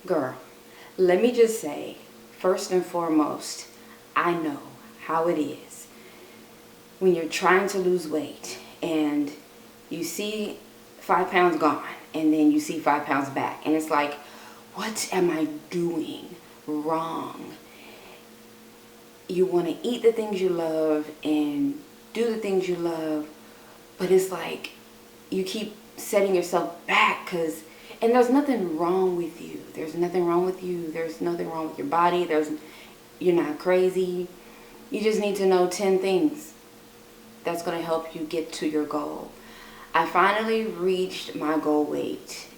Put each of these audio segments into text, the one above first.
Girl, let me just say, first and foremost, I know how it is when you're trying to lose weight and you see 5 pounds gone and then you see 5 pounds back. And it's like, what am I doing wrong? You want to eat the things you love and do the things you love, but it's like you keep setting yourself back and there's nothing wrong with you. There's nothing wrong with you. There's nothing wrong with your body. You're not crazy. You just need to know 10 things that's going to help you get to your goal. I finally reached my goal weight,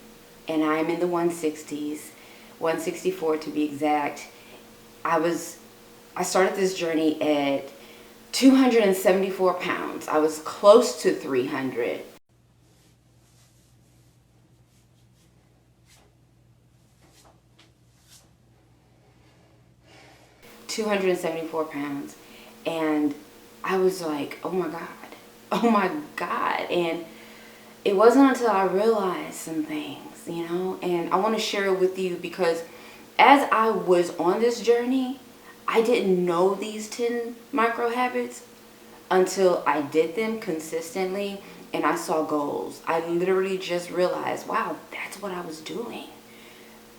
and I'm in the 160s, 164 to be exact. I started this journey at 274 pounds. I was close to 300. 274 pounds, and I was like, oh my God. And it wasn't until I realized some things, and I want to share it with you because as I was on this journey, I didn't know these 10 micro habits until I did them consistently and I saw goals. I literally just realized, wow, that's what I was doing.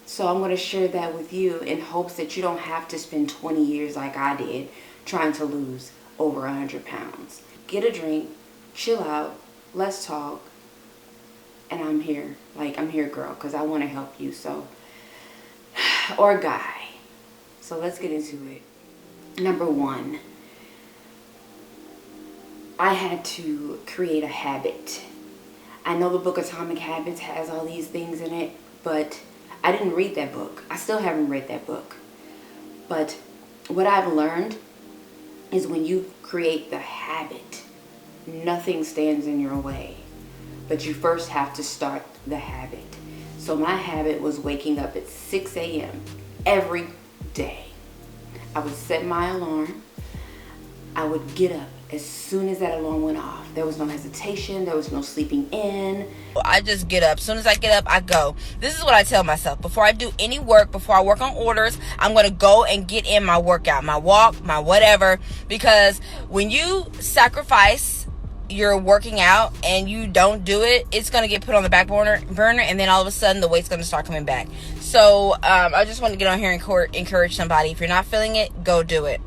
So I'm going to share that with you in hopes that you don't have to spend 20 years like I did trying to lose over 100 pounds. Get a drink, chill out, let's talk, and I'm here. I'm here, girl, because I want to help you. So, or guy. So let's get into it. Number one, I had to create a habit. I know the book Atomic Habits has all these things in it, but I didn't read that book. I still haven't read that book. But what I've learned is when you create the habit, nothing stands in your way. But you first have to start the habit. So my habit was waking up at 6 a.m. every day. I would set my alarm. I would get up as soon as that alarm went off. There was no hesitation. There was no sleeping in. I just get up. As soon as I get up, I go. This is what I tell myself. Before I do any work, before I work on orders, I'm going to go and get in my workout, my walk, my whatever. Because when you sacrifice your working out and you don't do it, it's going to get put on the back burner, and then all of a sudden the weight's going to start coming back. So I just want to get on here and encourage somebody. If you're not feeling it, go do it.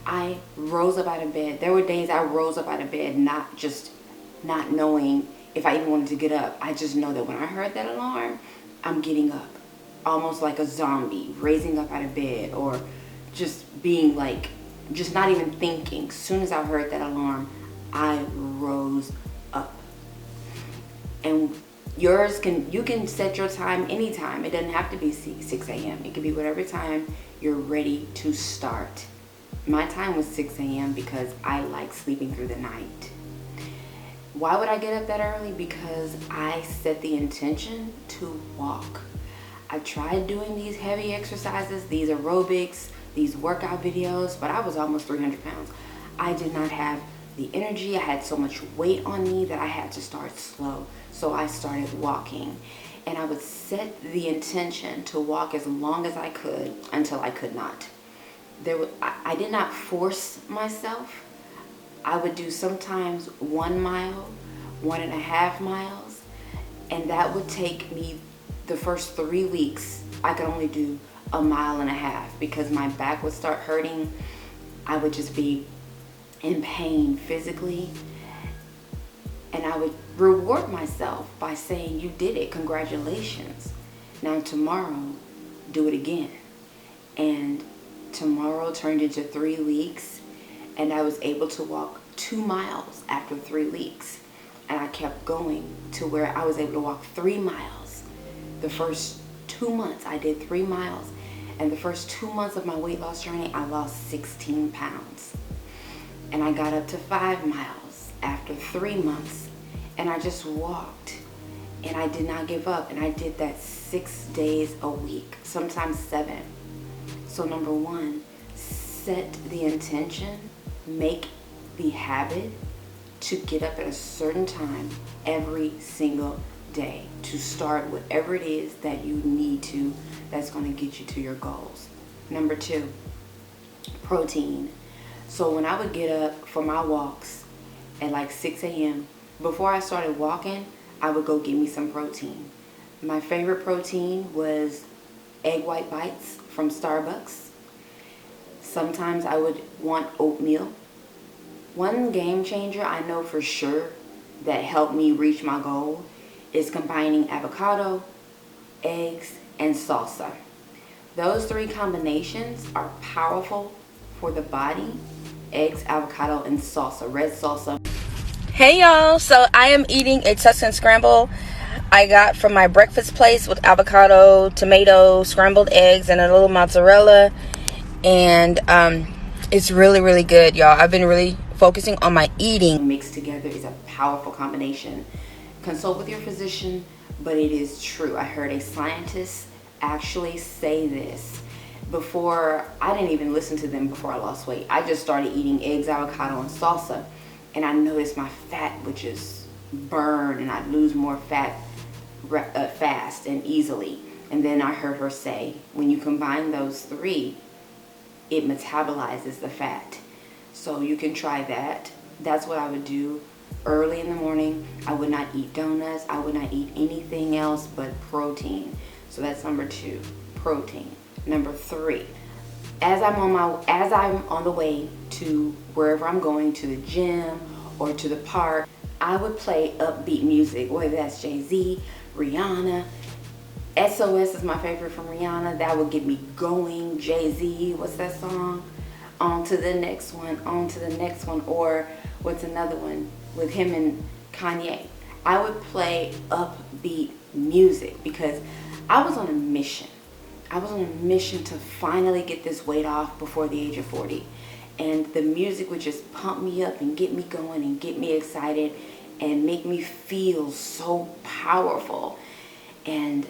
I rose up out of bed. There were days I rose up out of bed not knowing if I even wanted to get up. I just know that when I heard that alarm, I'm getting up. Almost like a zombie, raising up out of bed, or just being just not even thinking. As soon as I heard that alarm, I rose up. And you can set your time anytime. It doesn't have to be 6 a.m. It can be whatever time you're ready to start. My time was 6 a.m. because I like sleeping through the night. Why would I get up that early? Because I set the intention to walk. I tried doing these heavy exercises, these aerobics, these workout videos, but I was almost 300 pounds. I did not have the energy. I had so much weight on me that I had to start slow. So I started walking. And I would set the intention to walk as long as I could until I could not. I did not force myself. I would do sometimes 1 mile, 1.5 miles, and that would take me the first 3 weeks. I could only do 1.5 miles because my back would start hurting. I would just be in pain physically, and I would reward myself by saying, you did it, congratulations. Now tomorrow, do it again. And tomorrow turned into 3 weeks, and I was able to walk 2 miles after 3 weeks. And I kept going to where I was able to walk 3 miles. The first 2 months I did 3 miles, and the first 2 months of my weight loss journey I lost 16 pounds. And I got up to 5 miles after 3 months, and I just walked, and I did not give up, and I did that 6 days a week, sometimes 7. So number one, set the intention, make the habit to get up at a certain time every single day to start whatever it is that you need to, that's going to get you to your goals. Number 2, protein. So when I would get up for my walks at like 6 a.m., before I started walking, I would go get me some protein. My favorite protein was egg white bites from Starbucks. Sometimes I would want oatmeal. One game changer I know for sure that helped me reach my goal is combining avocado, eggs, and salsa. Those 3 combinations are powerful for the body. Eggs, avocado, and salsa, red salsa. Hey y'all, so I am eating a Tuscan scramble I got from my breakfast place with avocado, tomato, scrambled eggs, and a little mozzarella. And it's really, really good, y'all. I've been really focusing on my eating. Mixed together is a powerful combination. Consult with your physician, but it is true. I heard a scientist actually say this. Before, I didn't even listen to them before I lost weight. I just started eating eggs, avocado, and salsa. And I noticed my fat would just burn and I'd lose more fat fast and easily. And then I heard her say, when you combine those 3, it metabolizes the fat. So you can try that. That's what I would do early in the morning. I would not eat donuts. I would not eat anything else but protein. So that's number 2, protein. Number 3, as I'm on the way to wherever I'm going, to the gym or to the park, I would play upbeat music, whether that's Jay-Z, Rihanna. SOS is my favorite from Rihanna. That would get me going. Jay-Z, what's that song? On to the next one, on to the next one. Or what's another one with him and Kanye? I would play upbeat music because I was on a mission. I was on a mission to finally get this weight off before the age of 40. And the music would just pump me up and get me going and get me excited and make me feel so powerful and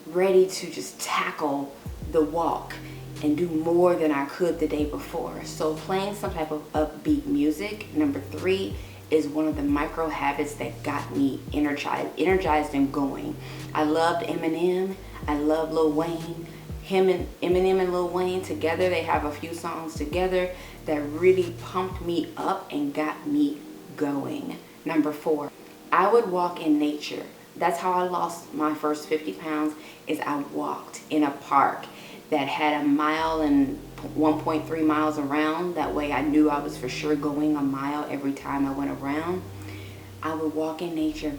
ready to just tackle the walk and do more than I could the day before. So playing some type of upbeat music, number 3, is one of the micro habits that got me energized and going. I loved Eminem. I love Lil Wayne. Eminem and Lil Wayne together, they have a few songs together that really pumped me up and got me going. Number 4, I would walk in nature. That's how I lost my first 50 pounds, is I walked in a park that had 1 mile and 1.3 miles around. That way I knew I was for sure going a mile every time I went around. I would walk in nature.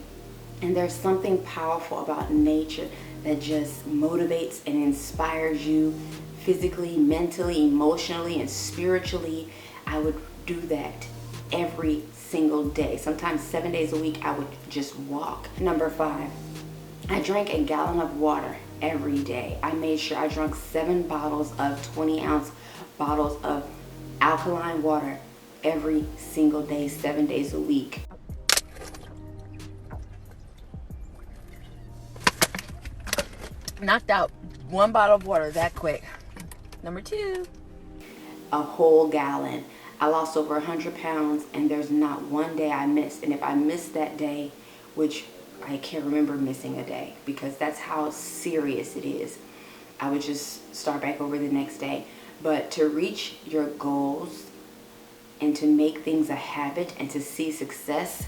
And there's something powerful about nature that just motivates and inspires you physically, mentally, emotionally, and spiritually. I would do that every single day. Sometimes 7 days a week, I would just walk. Number 5, I drank a gallon of water every day. I made sure I drank 7 bottles of 20-ounce bottles of alkaline water every single day, 7 days a week. Knocked out 1 bottle of water that quick. Number 2, a whole gallon. I lost over 100 pounds and there's not one day I missed. And if I missed that day, which I can't remember missing a day because that's how serious it is, I would just start back over the next day. But to reach your goals and to make things a habit and to see success,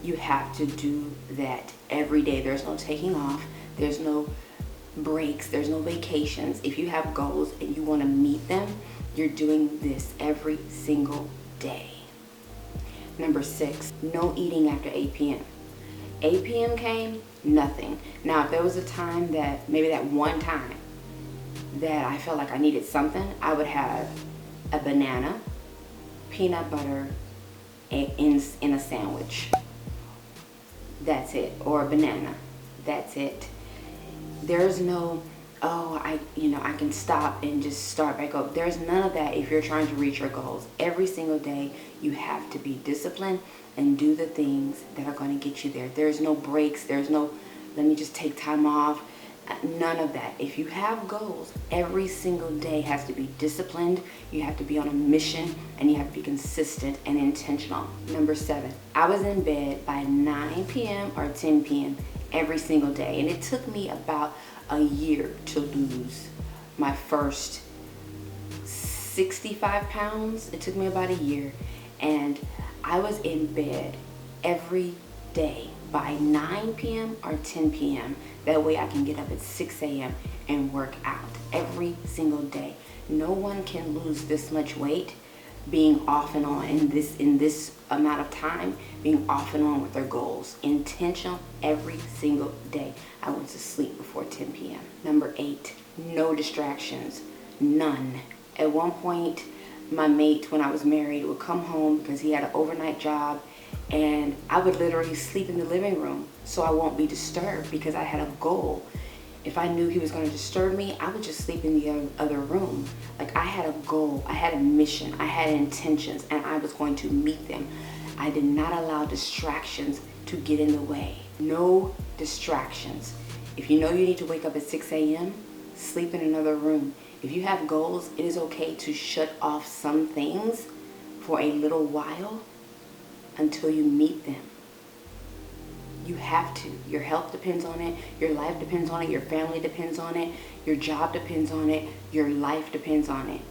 you have to do that every day. There's no taking off. There's no breaks. There's no vacations. If you have goals and you want to meet them, you're doing this every single day. Number 6, no eating after 8 p.m. 8 p.m. came, nothing. Now, if there was a time that, maybe that one time that I felt like I needed something, I would have a banana, peanut butter, in a sandwich. That's it. Or a banana. That's it. There's no, I can stop and just start back up. There's none of that if you're trying to reach your goals. Every single day, you have to be disciplined and do the things that are going to get you there. There's no breaks. There's no, let me just take time off. None of that. If you have goals, every single day has to be disciplined. You have to be on a mission and you have to be consistent and intentional. Number 7, I was in bed by 9 p.m. or 10 p.m. every single day. And it took me about a year to lose my first 65 pounds. It took me about a year, and I was in bed every day by 9 p.m. or 10 p.m. That way I can get up at 6 a.m. and work out every single day. No one can lose this much weight being off and on in this amount of time, being off and on with their goals. Intentional every single day. I went to sleep before 10 p.m. Number 8, no distractions, none. At one point, my mate, when I was married, would come home because he had an overnight job, and I would literally sleep in the living room so I won't be disturbed because I had a goal. If I knew he was going to disturb me, I would just sleep in the other room. Like, I had a goal, I had a mission, I had intentions, and I was going to meet them. I did not allow distractions to get in the way. No distractions. If you know you need to wake up at 6 a.m., sleep in another room. If you have goals, it is okay to shut off some things for a little while until you meet them. You have to. Your health depends on it. Your life depends on it. Your family depends on it. Your job depends on it. Your life depends on it.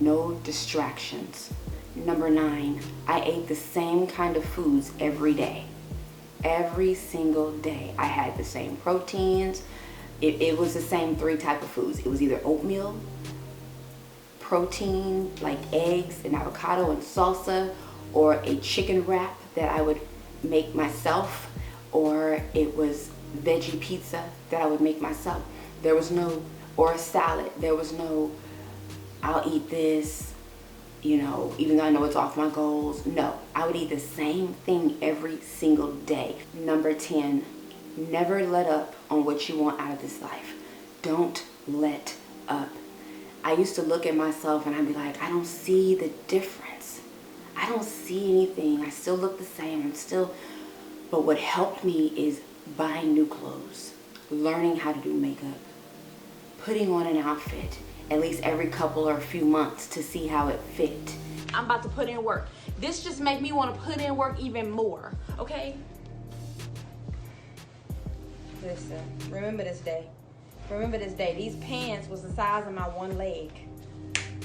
No distractions. Number 9, I ate the same kind of foods every day. Every single day. I had the same proteins. It was the same 3 type of foods. It was either oatmeal, protein like eggs and avocado and salsa, or a chicken wrap that I would make myself, or it was veggie pizza that I would make myself. There was no, or a salad. There was no, I'll eat this, you know, even though I know it's off my goals. No, I would eat the same thing every single day. Number 10, never let up on what you want out of this life. Don't let up. I used to look at myself and I'd be like, I don't see the difference. I don't see anything. I still look the same. But what helped me is buying new clothes, learning how to do makeup, putting on an outfit at least every couple or a few months to see how it fit. I'm about to put in work. This just make me want to put in work even more, okay? Listen, remember this day. Remember this day. These pants was the size of my one leg.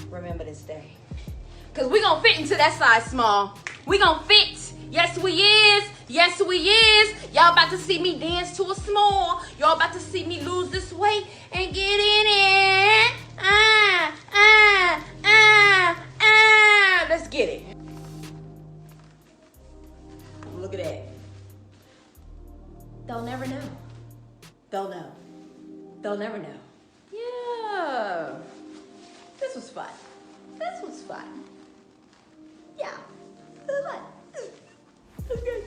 Remember this day. Because we gonna fit into that size small. We gonna fit. Yes, we is. Yes, we is. Y'all about to see me dance to a small. Y'all about to see me lose this weight and get in it. Let's get it. Look at that. They'll never know. They'll know. They'll never know. Yeah. This was fun. This was fun. Yeah. This was fun. Okay.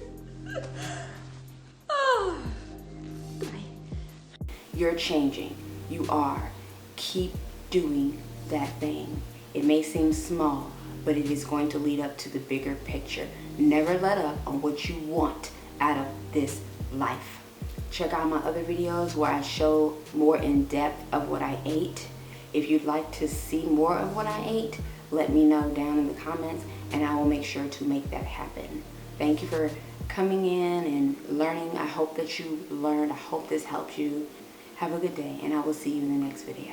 Oh. You're changing. You are. Keep doing that thing. It may seem small, but it is going to lead up to the bigger picture. Never let up on what you want out of this life. Check out my other videos where I show more in depth of what I ate. If you'd like to see more of what I ate, let me know down in the comments and I will make sure to make that happen. Thank you for coming in and learning. I hope that you learned. I hope this helped you. Have a good day and I will see you in the next video.